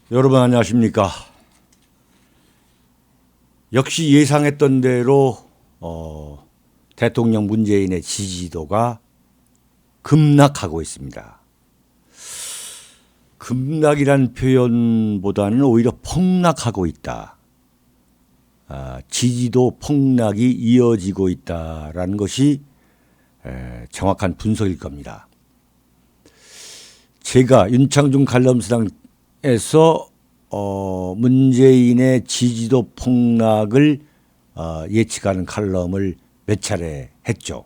여러분 안녕하십니까? 역시 예상했던 대로 대통령 문재인의 지지도가 급락하고 있습니다. 급락이란 표현보다는 오히려 폭락하고 있다. 지지도 폭락이 이어지고 있다라는 것이 정확한 분석일 겁니다. 제가 윤창중 칼럼스당에서 문재인의 지지도 폭락을 예측하는 칼럼을 몇 차례 했죠.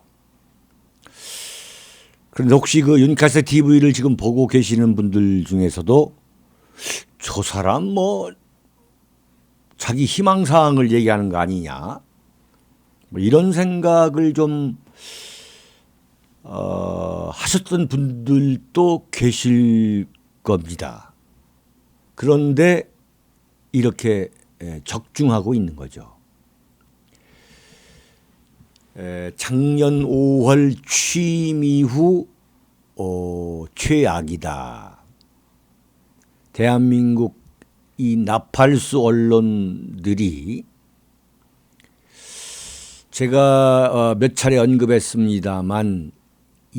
그런데 혹시 그 윤카세 TV를 지금 보고 계시는 분들 중에서도 저 사람 뭐 자기 희망사항을 얘기하는 거 아니냐 뭐 이런 생각을 좀 하셨던 분들도 계실 겁니다. 그런데 이렇게 적중하고 있는 거죠. 작년 5월 취임 이후 최악이다. 대한민국 이 나팔수 언론들이 제가 몇 차례 언급했습니다만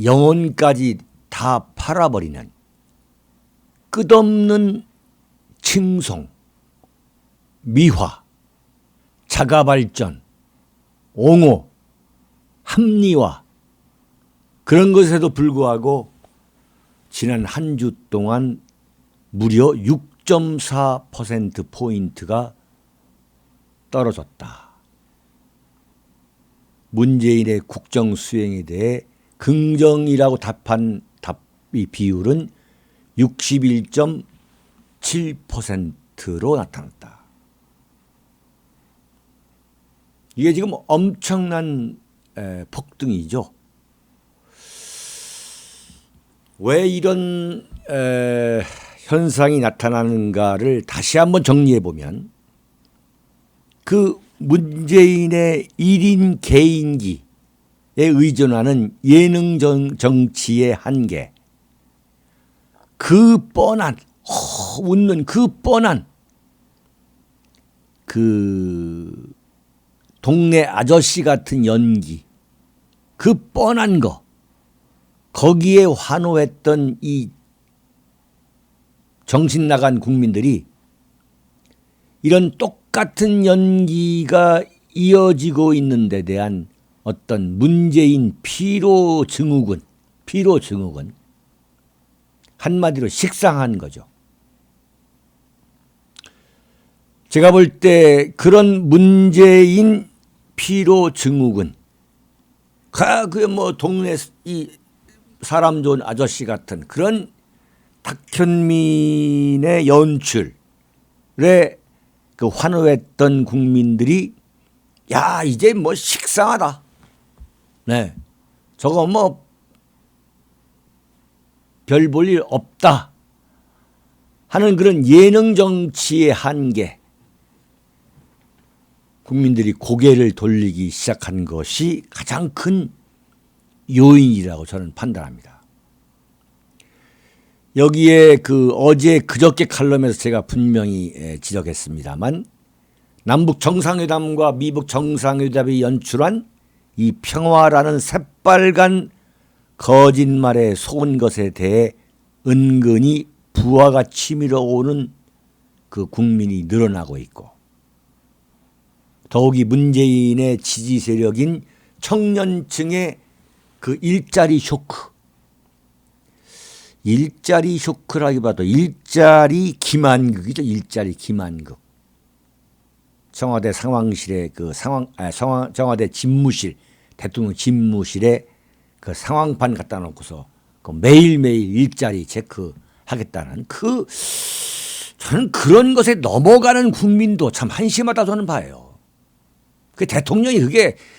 영혼까지 다 팔아버리는 끝없는 칭송, 미화, 자가발전, 옹호, 합리화 그런 것에도 불구하고 지난 한 주 동안 무려 6.4%포인트가 떨어졌다. 문재인의 국정 수행에 대해 긍정이라고 답한 답의 비율은 61.7%로 나타났다. 이게 지금 엄청난 폭등이죠. 왜 이런 현상이 나타나는가를 다시 한번 정리해 보면 그 문재인의 1인 개인기에 의존하는 예능 정치의 한계, 그 뻔한 웃는 그 뻔한 그 동네 아저씨 같은 연기, 그 뻔한 거, 거기에 환호했던 이 정신 나간 국민들이 이런 똑같은 연기가 이어지고 있는 데 대한 어떤 문재인 피로 증후군 한마디로 식상한 거죠. 제가 볼 때 그런 문재인 피로 증후군, 그 뭐 동네 이 사람 좋은 아저씨 같은 그런 탁현민의 연출에 그 환호했던 국민들이 야 이제 뭐 식상하다. 네, 저거 뭐 별 볼 일 없다 하는 그런 예능 정치의 한계, 국민들이 고개를 돌리기 시작한 것이 가장 큰 요인이라고 저는 판단합니다. 여기에 어제 그저께 칼럼에서 제가 분명히 지적했습니다만 남북 정상회담과 미북 정상회담이 연출한 이 평화라는 새빨간 거짓말에 속은 것에 대해 은근히 부하가 치밀어 오는 그 국민이 늘어나고 있고, 더욱이 문재인의 지지 세력인 청년층의 그 일자리 쇼크라기보다도 일자리 기만극이죠. 일자리 기만극. 청와대 상황실에 청와대 집무실, 대통령 집무실에 그 상황판 갖다 놓고서 그 매일매일 일자리 체크하겠다는 저는 그런 것에 넘어가는 국민도 참 한심하다 저는 봐요. 그 대통령이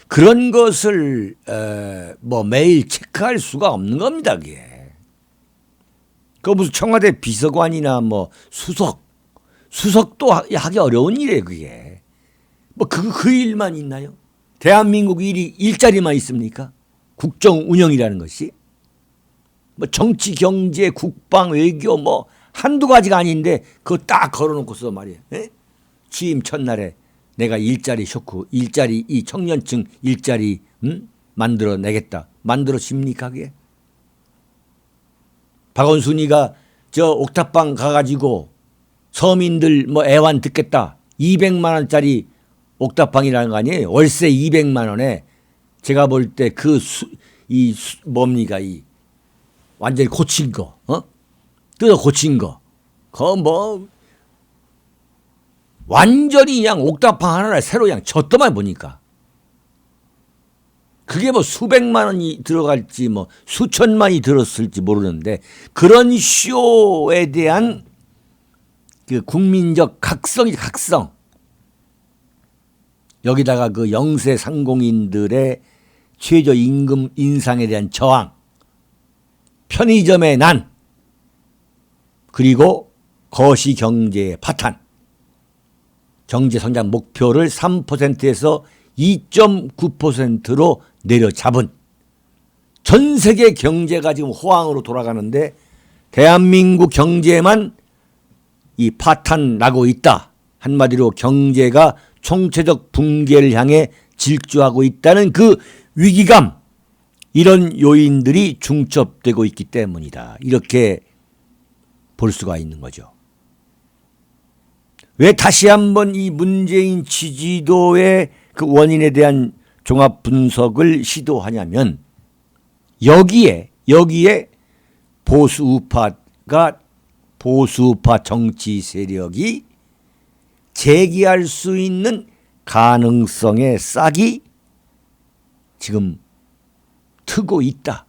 그런 것을 뭐 매일 체크할 수가 없는 겁니다. 그게. 무슨 청와대 비서관이나 뭐 수석도 하기 어려운 일이에요. 그게. 뭐 그 일만 있나요? 대한민국 일자리만 있습니까? 국정 운영이라는 것이 뭐 정치, 경제, 국방, 외교 뭐 한두 가지가 아닌데 그거 딱 걸어놓고서 말이에요. 에? 취임 첫날에 내가 일자리 쇼크, 일자리 이 청년층 일자리 만들어내겠다. 만들어집니까 그게? 박원순이가 저 옥탑방 가가지고 서민들 뭐 애완 듣겠다. 200만 원짜리 옥탑방이라는 거 아니에요? 월세 200만 원에 제가 볼 때 뭡니까 이 완전히 고친 거, 뜯어 고친 거, 그거 뭐 완전히 그냥 옥탑방 하나를 새로 그냥 졌더만 보니까 그게 뭐 수백만 원이 들어갈지 뭐 수천만이 들었을지 모르는데 그런 쇼에 대한 그 국민적 각성. 여기다가 그 영세 상공인들의 최저임금 인상에 대한 저항, 편의점의 난, 그리고 거시경제의 파탄, 경제성장 목표를 3%에서 2.9%로 내려잡은 전 세계 경제가 지금 호황으로 돌아가는데 대한민국 경제만 이 파탄 나고 있다. 한마디로 경제가 총체적 붕괴를 향해 질주하고 있다는 그 위기감, 이런 요인들이 중첩되고 있기 때문이다. 이렇게 볼 수가 있는 거죠. 왜 다시 한번 이 문재인 지지도의 그 원인에 대한 종합 분석을 시도하냐면 여기에 보수우파 정치 세력이 제기할 수 있는 가능성의 싹이 지금 트고 있다.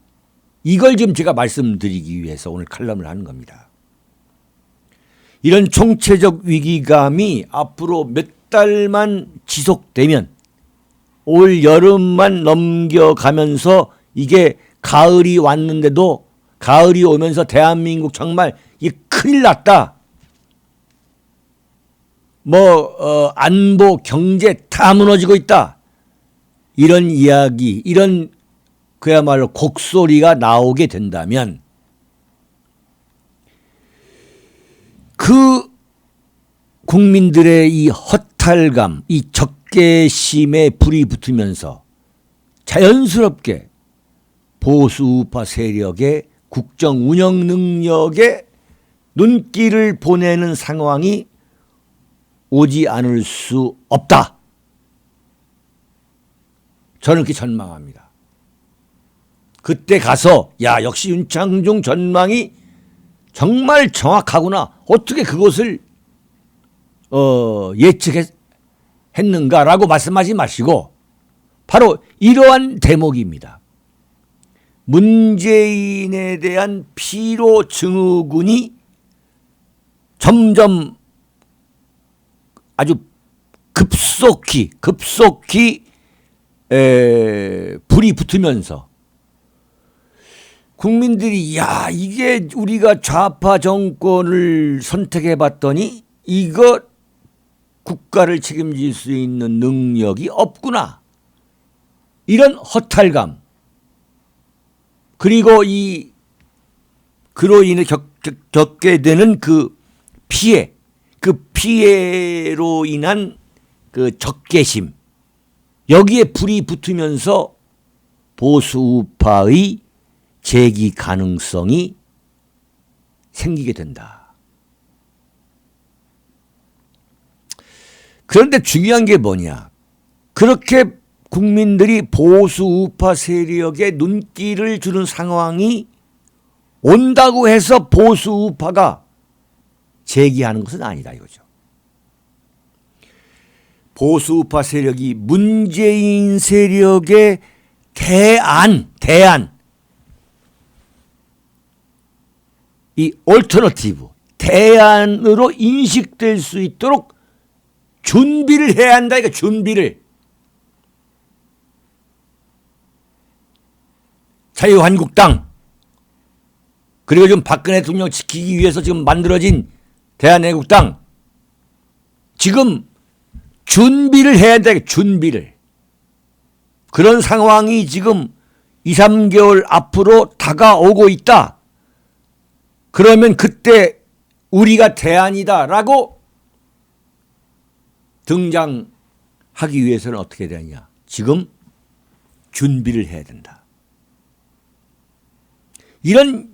이걸 지금 제가 말씀드리기 위해서 오늘 칼럼을 하는 겁니다. 이런 총체적 위기감이 앞으로 몇 달만 지속되면 올 여름만 넘겨가면서 이게 가을이 왔는데도 가을이 오면서 대한민국 정말 이 큰일 났다. 안보, 경제 다 무너지고 있다. 이런 이야기, 이런 그야말로 곡소리가 나오게 된다면 그 국민들의 이 허탈감, 이 적개심에 불이 붙으면서 자연스럽게 보수우파 세력의 국정 운영 능력에 눈길을 보내는 상황이 오지 않을 수 없다. 저는 그렇게 전망합니다. 그때 가서 역시 윤창중 전망이 정말 정확하구나. 어떻게 그것을 예측했는가라고 말씀하지 마시고 바로 이러한 대목입니다. 문재인에 대한 피로 증후군이 점점 아주 급속히 불이 붙으면서 국민들이 이게 우리가 좌파 정권을 선택해 봤더니 이거 국가를 책임질 수 있는 능력이 없구나. 이런 허탈감, 그리고 그로 인해 겪게 되는 그 피해, 그 피해로 인한 그 적개심, 여기에 불이 붙으면서 보수우파의 재기 가능성이 생기게 된다. 그런데 중요한 게 뭐냐? 그렇게 국민들이 보수우파 세력에 눈길을 주는 상황이 온다고 해서 보수우파가 재기하는 것은 아니다 이거죠. 보수우파 세력이 문재인 세력의 대안, 이 얼터너티브, 대안으로 인식될 수 있도록 준비를 해야 한다. 이거 준비를. 자유한국당, 그리고 지금 박근혜 대통령 지키기 위해서 지금 만들어진 대한애국당, 지금 준비를 해야 한다. 준비를. 그런 상황이 지금 2, 3개월 앞으로 다가오고 있다. 그러면 그때 우리가 대안이다라고 등장하기 위해서는 어떻게 되느냐. 지금 준비를 해야 된다. 이런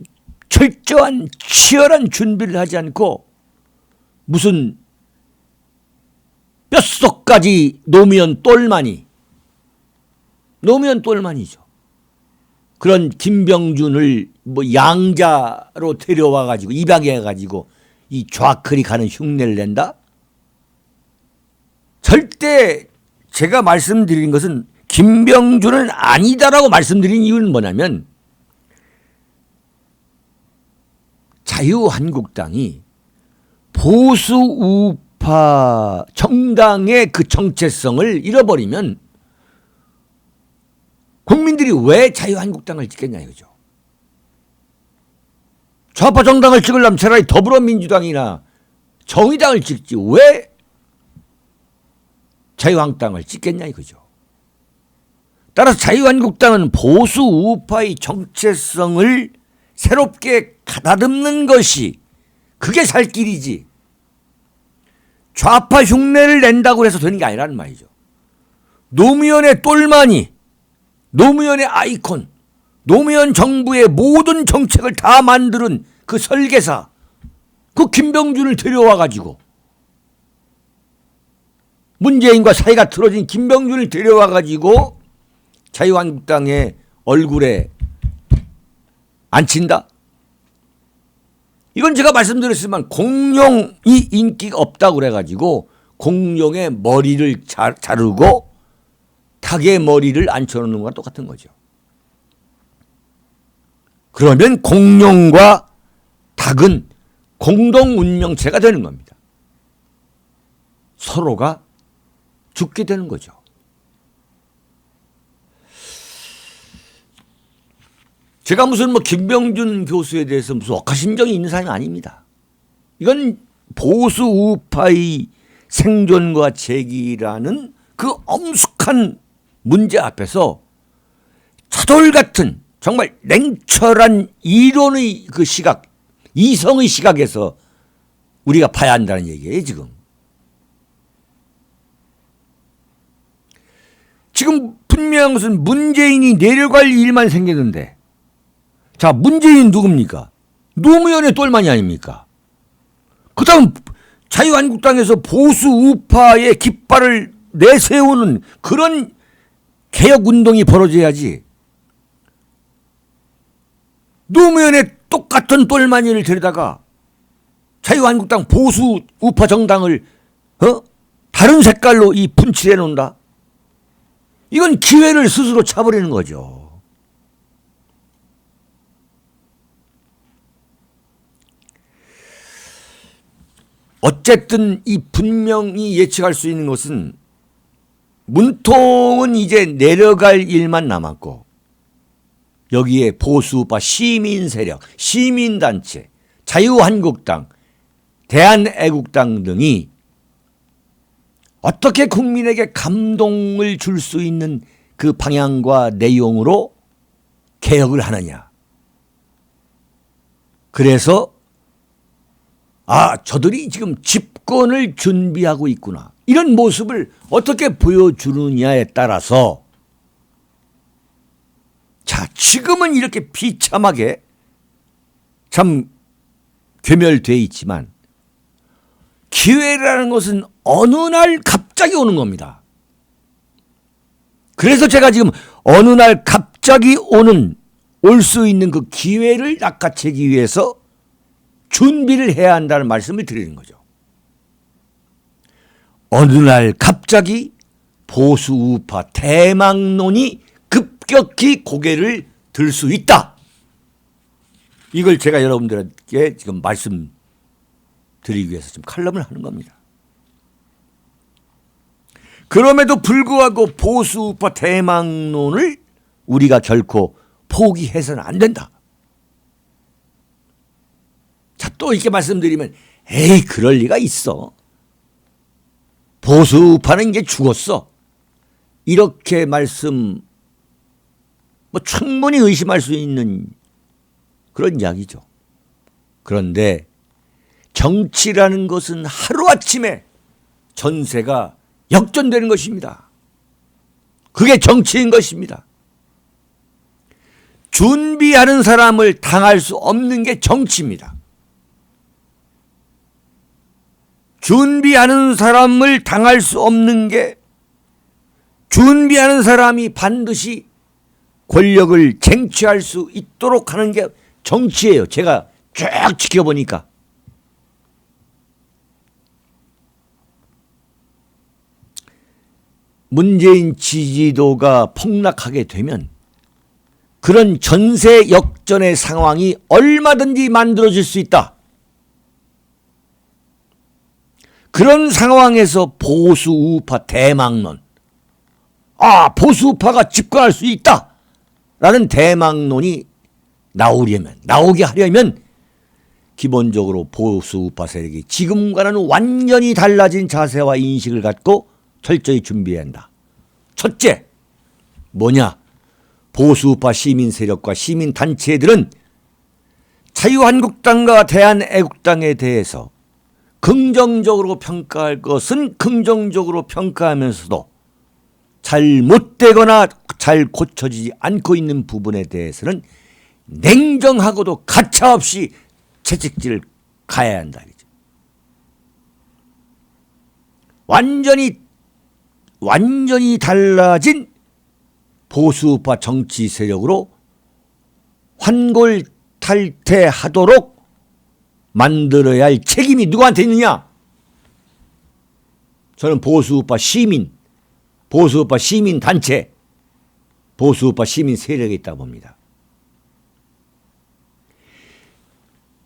철저한 치열한 준비를 하지 않고 무슨 뼛속까지 노무현 똘마니죠. 그런 김병준을 뭐 양자로 데려와 가지고 입양해 가지고 이 좌클이 가는 흉내를 낸다? 절대 제가 말씀드린 것은 김병준은 아니다라고 말씀드린 이유는 뭐냐면 자유한국당이 보수 우파 정당의 그 정체성을 잃어버리면 국민들이 왜 자유한국당을 찍겠냐 이거죠. 좌파 정당을 찍으려면 차라리 더불어민주당이나 정의당을 찍지 왜 자유한국당을 찍겠냐 이거죠. 따라서 자유한국당은 보수 우파의 정체성을 새롭게 가다듬는 것이 그게 살 길이지 좌파 흉내를 낸다고 해서 되는 게 아니라는 말이죠. 노무현의 똘마니, 노무현의 아이콘, 노무현 정부의 모든 정책을 다 만드는 그 설계사, 그 김병준을 데려와 가지고 문재인과 사이가 틀어진 김병준을 데려와 가지고 자유한국당의 얼굴에 앉힌다? 이건 제가 말씀드렸지만 공룡이 인기가 없다고 그래가지고 공룡의 머리를 자르고 닭의 머리를 앉혀놓는 거랑 똑같은 거죠. 그러면 공룡과 닭은 공동 운명체가 되는 겁니다. 서로가 죽게 되는 거죠. 제가 무슨 뭐 김병준 교수에 대해서 무슨 억하심정이 있는 사람이 아닙니다. 이건 보수 우파의 생존과 재기라는 그 엄숙한 문제 앞에서 차돌 같은 정말 냉철한 이론의 그 시각, 이성의 시각에서 우리가 봐야 한다는 얘기예요, 지금. 지금 분명한 것은 문재인이 내려갈 일만 생겼는데 자, 문재인 누굽니까? 노무현의 똘마니 아닙니까? 그 다음 자유한국당에서 보수 우파의 깃발을 내세우는 그런 개혁운동이 벌어져야지 노무현의 똑같은 똘마니를 데려다가 자유한국당 보수 우파 정당을 다른 색깔로 이 분칠해 놓는다? 이건 기회를 스스로 차버리는 거죠. 어쨌든 이 분명히 예측할 수 있는 것은 문통은 이제 내려갈 일만 남았고 여기에 보수우파 시민 세력, 시민단체, 자유한국당, 대한애국당 등이 어떻게 국민에게 감동을 줄 수 있는 그 방향과 내용으로 개혁을 하느냐. 그래서 저들이 지금 집권을 준비하고 있구나. 이런 모습을 어떻게 보여주느냐에 따라서 자, 지금은 이렇게 비참하게 참 괴멸되어 있지만 기회라는 것은 어느 날 갑자기 오는 겁니다. 그래서 제가 지금 어느 날 갑자기 올 수 있는 그 기회를 낚아채기 위해서 준비를 해야 한다는 말씀을 드리는 거죠. 어느 날 갑자기 보수 우파 대망론이 급격히 고개를 들 수 있다. 이걸 제가 여러분들에게 지금 말씀드리기 위해서 지금 칼럼을 하는 겁니다. 그럼에도 불구하고 보수 우파 대망론을 우리가 결코 포기해서는 안 된다. 자, 또 이렇게 말씀드리면 에이 그럴 리가 있어. 보수파는 이제 죽었어. 이렇게 충분히 의심할 수 있는 그런 이야기죠. 그런데 정치라는 것은 하루아침에 전세가 역전되는 것입니다. 그게 정치인 것입니다. 준비하는 사람을 당할 수 없는 게 정치입니다. 준비하는 사람을 당할 수 없는 게, 준비하는 사람이 반드시 권력을 쟁취할 수 있도록 하는 게 정치예요. 제가 쭉 지켜보니까. 문재인 지지도가 폭락하게 되면 그런 전세 역전의 상황이 얼마든지 만들어질 수 있다. 그런 상황에서 보수 우파 대망론, 보수 우파가 집권할 수 있다 라는 대망론이 나오게 하려면 기본적으로 보수 우파 세력이 지금과는 완전히 달라진 자세와 인식을 갖고 철저히 준비해야 한다. 첫째, 뭐냐? 보수 우파 시민 세력과 시민 단체들은 자유한국당과 대한애국당에 대해서 긍정적으로 평가할 것은 긍정적으로 평가하면서도 잘못되거나 잘 고쳐지지 않고 있는 부분에 대해서는 냉정하고도 가차없이 채찍질을 가해야 한다. 완전히 달라진 보수우파 정치 세력으로 환골탈퇴하도록 만들어야 할 책임이 누구한테 있느냐? 저는 보수우파 시민 단체, 보수우파 시민 세력에 있다고 봅니다.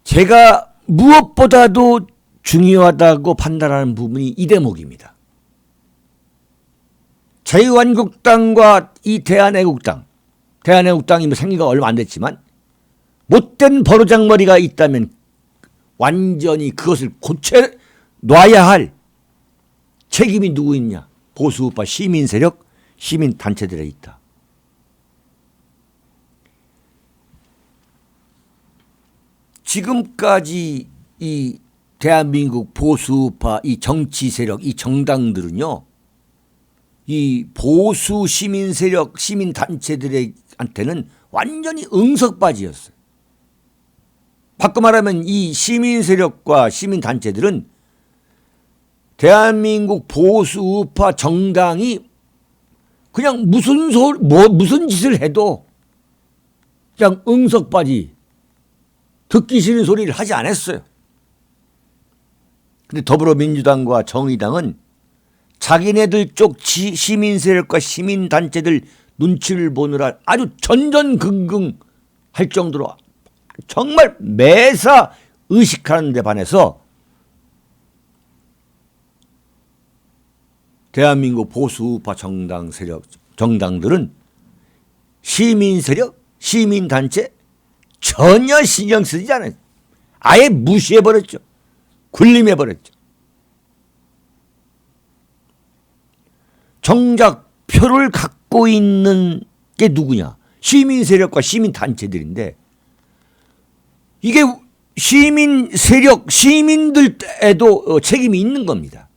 제가 무엇보다도 중요하다고 판단하는 부분이 이 대목입니다. 자유한국당과 이 대한애국당이 생긴 거 얼마 안 됐지만 못된 버르장머리가 있다면 완전히 그것을 고쳐놔야 할 책임이 누구 있냐? 보수우파 시민 세력, 시민 단체들에 있다. 지금까지 이 대한민국 보수우파 이 정치 세력, 이 정당들은요, 이 보수 시민 세력, 시민 단체들한테는 완전히 응석바지였어요. 바꿔 말하면 이 시민 세력과 시민 단체들은 대한민국 보수 우파 정당이 그냥 무슨 짓을 해도 그냥 응석바지, 듣기 싫은 소리를 하지 않았어요. 근데 더불어민주당과 정의당은 자기네들 쪽 시민 세력과 시민 단체들 눈치를 보느라 아주 전전긍긍 할 정도로 정말 매사 의식하는 데 반해서 대한민국 보수우파 정당들은 시민 세력, 시민 단체 전혀 신경 쓰지 않아요. 아예 무시해버렸죠. 군림해버렸죠. 정작 표를 갖고 있는 게 누구냐? 시민 세력과 시민 단체들인데, 이게 시민 세력, 시민들에도 책임이 있는 겁니다.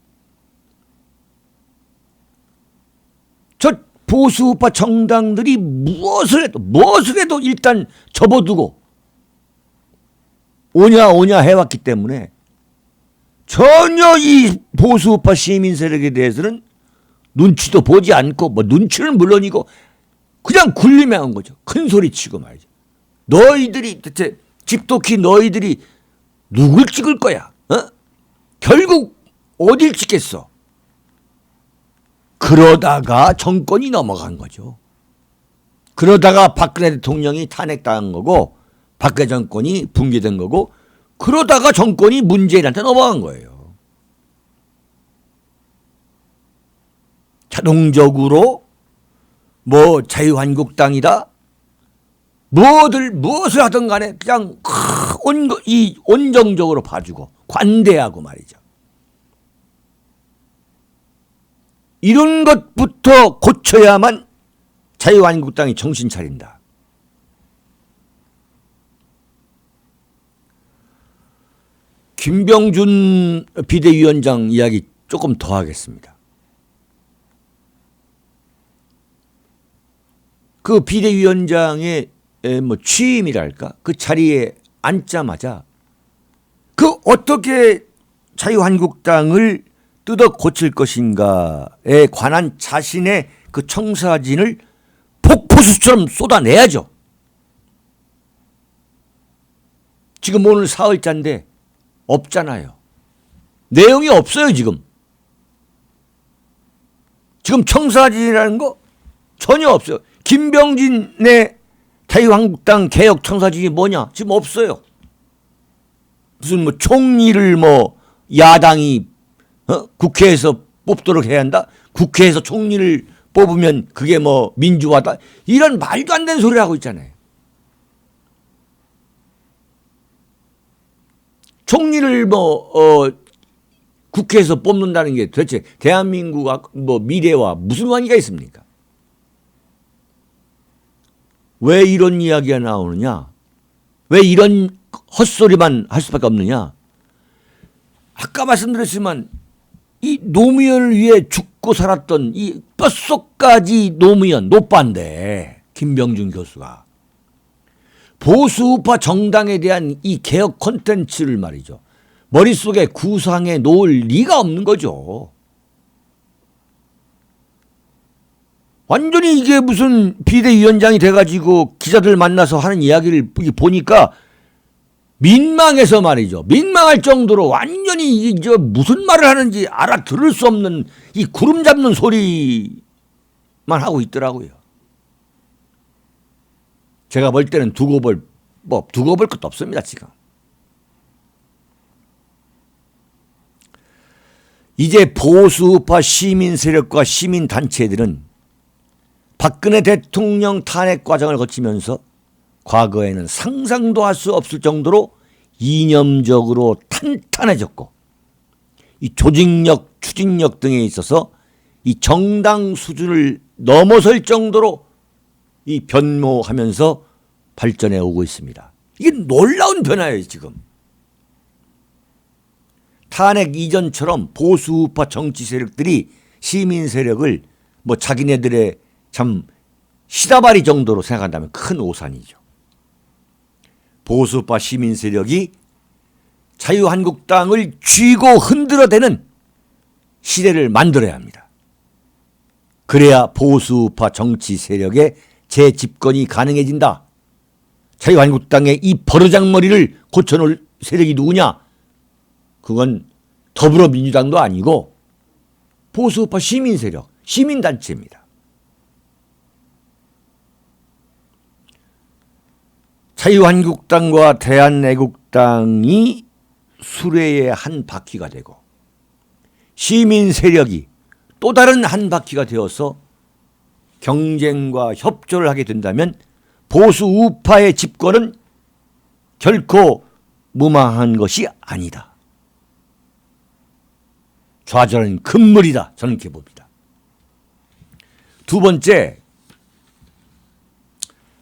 저 보수우파 정당들이 무엇을 해도 일단 접어두고 오냐 해왔기 때문에 전혀 이 보수우파 시민 세력에 대해서는 눈치도 보지 않고, 눈치는 물론이고 그냥 군림해온 거죠. 큰 소리 치고 말이죠. 너희들이 대체 집도키 너희들이 누굴 찍을 거야? 결국 어딜 찍겠어? 그러다가 정권이 넘어간 거죠. 그러다가 박근혜 대통령이 탄핵당한 거고, 박근혜 정권이 붕괴된 거고, 그러다가 정권이 문재인한테 넘어간 거예요. 자동적으로 자유한국당이다, 무엇을 하든 간에 그냥 온정적으로 봐주고 관대하고 말이죠. 이런 것부터 고쳐야만 자유한국당이 정신 차린다. 김병준 비대위원장 이야기 조금 더 하겠습니다. 그 비대위원장의 뭐 취임이랄까 그 자리에 앉자마자 그 어떻게 자유한국당을 뜯어 고칠 것인가에 관한 자신의 그 청사진을 폭포수처럼 쏟아내야죠. 지금 오늘 사흘째인데 없잖아요. 내용이 없어요. 지금 청사진이라는 거 전혀 없어요. 김병진의 자유한국당 개혁 청사진이 뭐냐? 지금 없어요. 무슨 뭐 총리를 뭐 야당이 국회에서 뽑도록 해야 한다? 국회에서 총리를 뽑으면 그게 뭐 민주화다? 이런 말도 안 되는 소리를 하고 있잖아요. 총리를 국회에서 뽑는다는 게 도대체 대한민국 미래와 무슨 관계가 있습니까? 왜 이런 이야기가 나오느냐? 왜 이런 헛소리만 할 수밖에 없느냐? 아까 말씀드렸지만 이 노무현을 위해 죽고 살았던 이 뼛속까지 노무현 노빠인데 김병준 교수가 보수우파 정당에 대한 이 개혁 콘텐츠를 말이죠. 머릿속에 구상해 놓을 리가 없는 거죠. 완전히 이게 무슨 비대위원장이 돼가지고 기자들 만나서 하는 이야기를 보니까 민망해서 말이죠. 민망할 정도로 완전히 무슨 말을 하는지 알아들을 수 없는 이 구름 잡는 소리만 하고 있더라고요. 제가 볼 때는 두고 볼 것도 없습니다, 지금. 이제 보수우파 시민 세력과 시민 단체들은 박근혜 대통령 탄핵 과정을 거치면서 과거에는 상상도 할 수 없을 정도로 이념적으로 탄탄해졌고 이 조직력, 추진력 등에 있어서 이 정당 수준을 넘어설 정도로 이 변모하면서 발전해 오고 있습니다. 이게 놀라운 변화예요, 지금. 탄핵 이전처럼 보수우파 정치 세력들이 시민 세력을 자기네들의 참 시다바리 정도로 생각한다면 큰 오산이죠. 보수우파 시민 세력이 자유한국당을 쥐고 흔들어대는 시대를 만들어야 합니다. 그래야 보수우파 정치 세력의 재집권이 가능해진다. 자유한국당의 이 버르장머리를 고쳐놓을 세력이 누구냐? 그건 더불어민주당도 아니고 보수우파 시민 세력, 시민단체입니다. 자유한국당과 대한애국당이 수레의 한 바퀴가 되고 시민 세력이 또 다른 한 바퀴가 되어서 경쟁과 협조를 하게 된다면 보수 우파의 집권은 결코 무망한 것이 아니다. 좌절은 금물이다. 저는 이렇게 봅니다. 두 번째,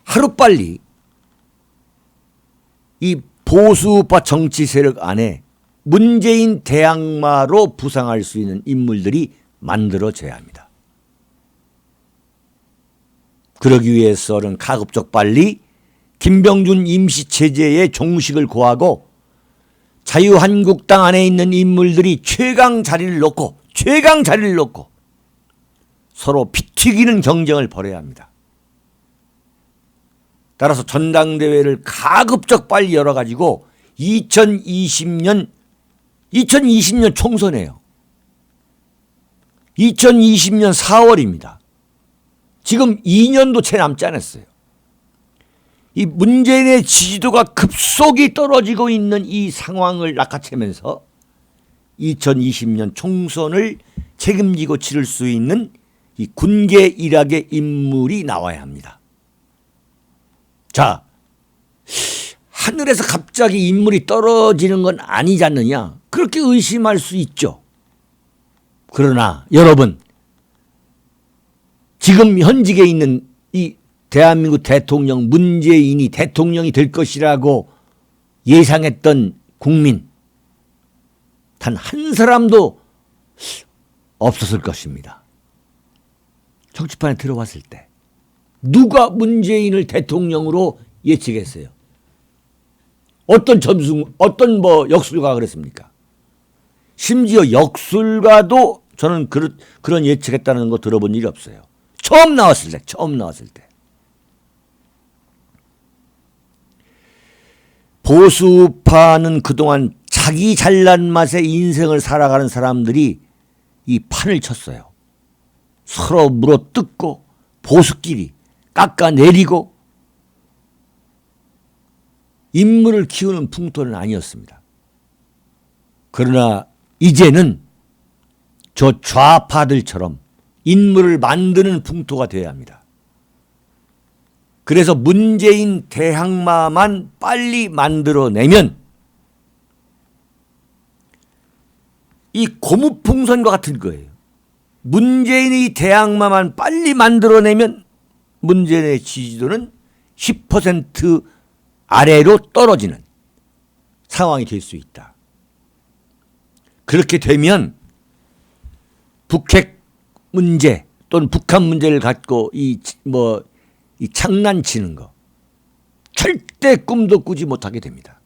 하루빨리 이 보수우파 정치 세력 안에 문재인 대항마로 부상할 수 있는 인물들이 만들어져야 합니다. 그러기 위해서는 가급적 빨리 김병준 임시체제의 종식을 고하고 자유한국당 안에 있는 인물들이 최강 자리를 놓고 서로 피 튀기는 경쟁을 벌여야 합니다. 따라서 전당대회를 가급적 빨리 열어가지고 2020년 총선이에요. 2020년 4월입니다. 지금 2년도 채 남지 않았어요. 이 문재인의 지지도가 급속히 떨어지고 있는 이 상황을 낚아채면서 2020년 총선을 책임지고 치를 수 있는 이 군계 일학의 인물이 나와야 합니다. 자, 하늘에서 갑자기 인물이 떨어지는 건 아니지 않느냐? 그렇게 의심할 수 있죠. 그러나 여러분, 지금 현직에 있는 이 대한민국 대통령 문재인이 대통령이 될 것이라고 예상했던 국민, 단 한 사람도 없었을 것입니다. 정치판에 들어왔을 때 누가 문재인을 대통령으로 예측했어요? 어떤 역술가가 그랬습니까? 심지어 역술가도 저는 그런 예측했다는 거 들어본 일이 없어요. 처음 나왔을 때. 보수파는 그동안 자기 잘난 맛에 인생을 살아가는 사람들이 이 판을 쳤어요. 서로 물어뜯고 보수끼리 깎아내리고 인물을 키우는 풍토는 아니었습니다. 그러나 이제는 저 좌파들처럼 인물을 만드는 풍토가 되어야 합니다. 그래서 문재인 대항마만 빨리 만들어내면 이 고무풍선과 같은 거예요. 문재인의 대항마만 빨리 만들어내면 문재인의 지지도는 10% 아래로 떨어지는 상황이 될 수 있다. 그렇게 되면 북핵 문제 또는 북한 문제를 갖고 이 장난치는 거 절대 꿈도 꾸지 못하게 됩니다.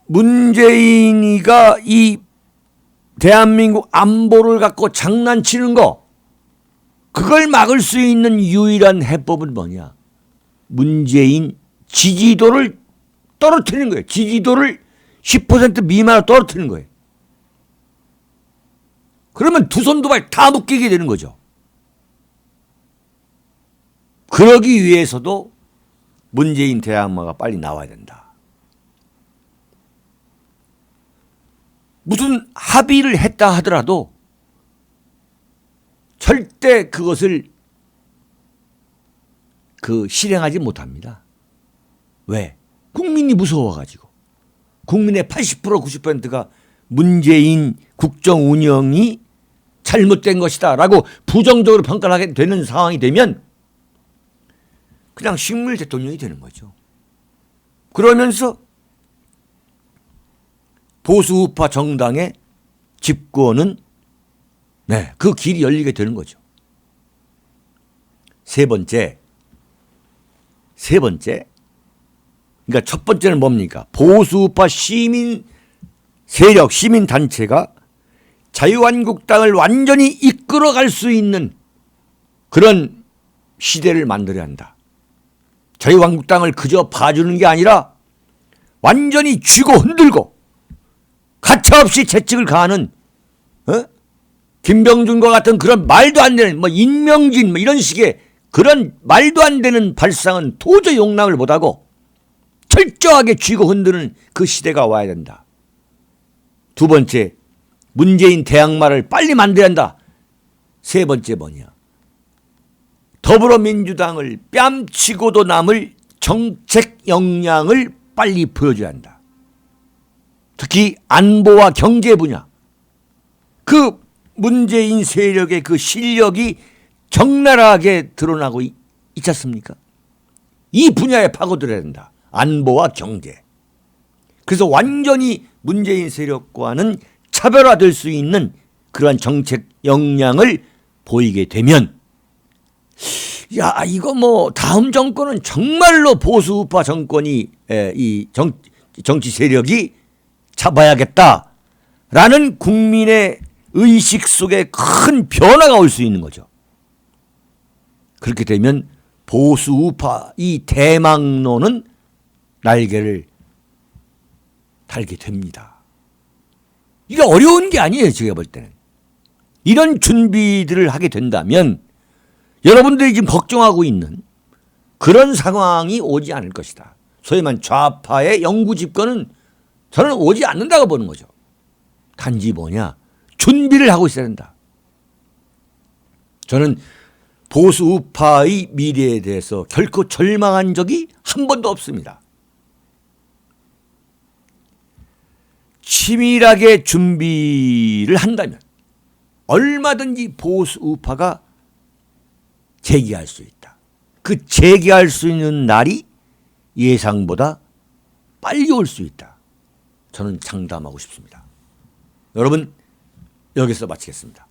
문재인이가 이 대한민국 안보를 갖고 장난치는 거, 그걸 막을 수 있는 유일한 해법은 뭐냐? 문재인 지지도를 떨어뜨리는 거예요. 지지도를 10% 미만으로 떨어뜨리는 거예요. 그러면 두 손 두 발 다 묶이게 되는 거죠. 그러기 위해서도 문재인 대항마가 빨리 나와야 된다. 무슨 합의를 했다 하더라도 절대 그것을 실행하지 못합니다. 왜? 국민이 무서워가지고. 국민의 80% 90%가 문재인 국정 운영이 잘못된 것이다 라고 부정적으로 평가를 하게 되는 상황이 되면 그냥 식물 대통령이 되는 거죠. 그러면서 보수우파 정당의 집권은 그 길이 열리게 되는 거죠. 세 번째. 그러니까 첫 번째는 뭡니까? 보수우파 시민 세력, 시민 단체가 자유한국당을 완전히 이끌어갈 수 있는 그런 시대를 만들어야 한다. 자유한국당을 그저 봐주는 게 아니라 완전히 쥐고 흔들고 가차없이 채찍을 가하는 김병준과 같은 그런 말도 안 되는 인명진 이런 식의 그런 말도 안 되는 발상은 도저히 용납을 못하고 철저하게 쥐고 흔드는 그 시대가 와야 된다. 두 번째, 문재인 대항마를 빨리 만들어야 한다. 세 번째 뭐냐? 더불어민주당을 뺨치고도 남을 정책 역량을 빨리 보여줘야 한다. 특히 안보와 경제 분야. 그 문재인 세력의 그 실력이 적나라하게 드러나고 있지 않습니까? 이 분야에 파고들어야 된다. 안보와 경제. 그래서 완전히 문재인 세력과는 차별화될 수 있는 그러한 정책 역량을 보이게 되면 이거 다음 정권은 정말로 보수우파 정권이 이 정치 세력이 잡아야겠다라는 국민의 의식 속에 큰 변화가 올 수 있는 거죠. 그렇게 되면 보수우파 이 대망론은 날개를 달게 됩니다. 이게 어려운 게 아니에요. 제가 볼 때는. 이런 준비들을 하게 된다면 여러분들이 지금 걱정하고 있는 그런 상황이 오지 않을 것이다. 소위 말하는 좌파의 영구 집권은 저는 오지 않는다고 보는 거죠. 단지 뭐냐? 준비를 하고 있어야 된다. 저는 보수 우파의 미래에 대해서 결코 절망한 적이 한 번도 없습니다. 치밀하게 준비를 한다면 얼마든지 보수 우파가 재기할 수 있다. 그 재기할 수 있는 날이 예상보다 빨리 올 수 있다. 저는 장담하고 싶습니다. 여러분, 여기서 마치겠습니다.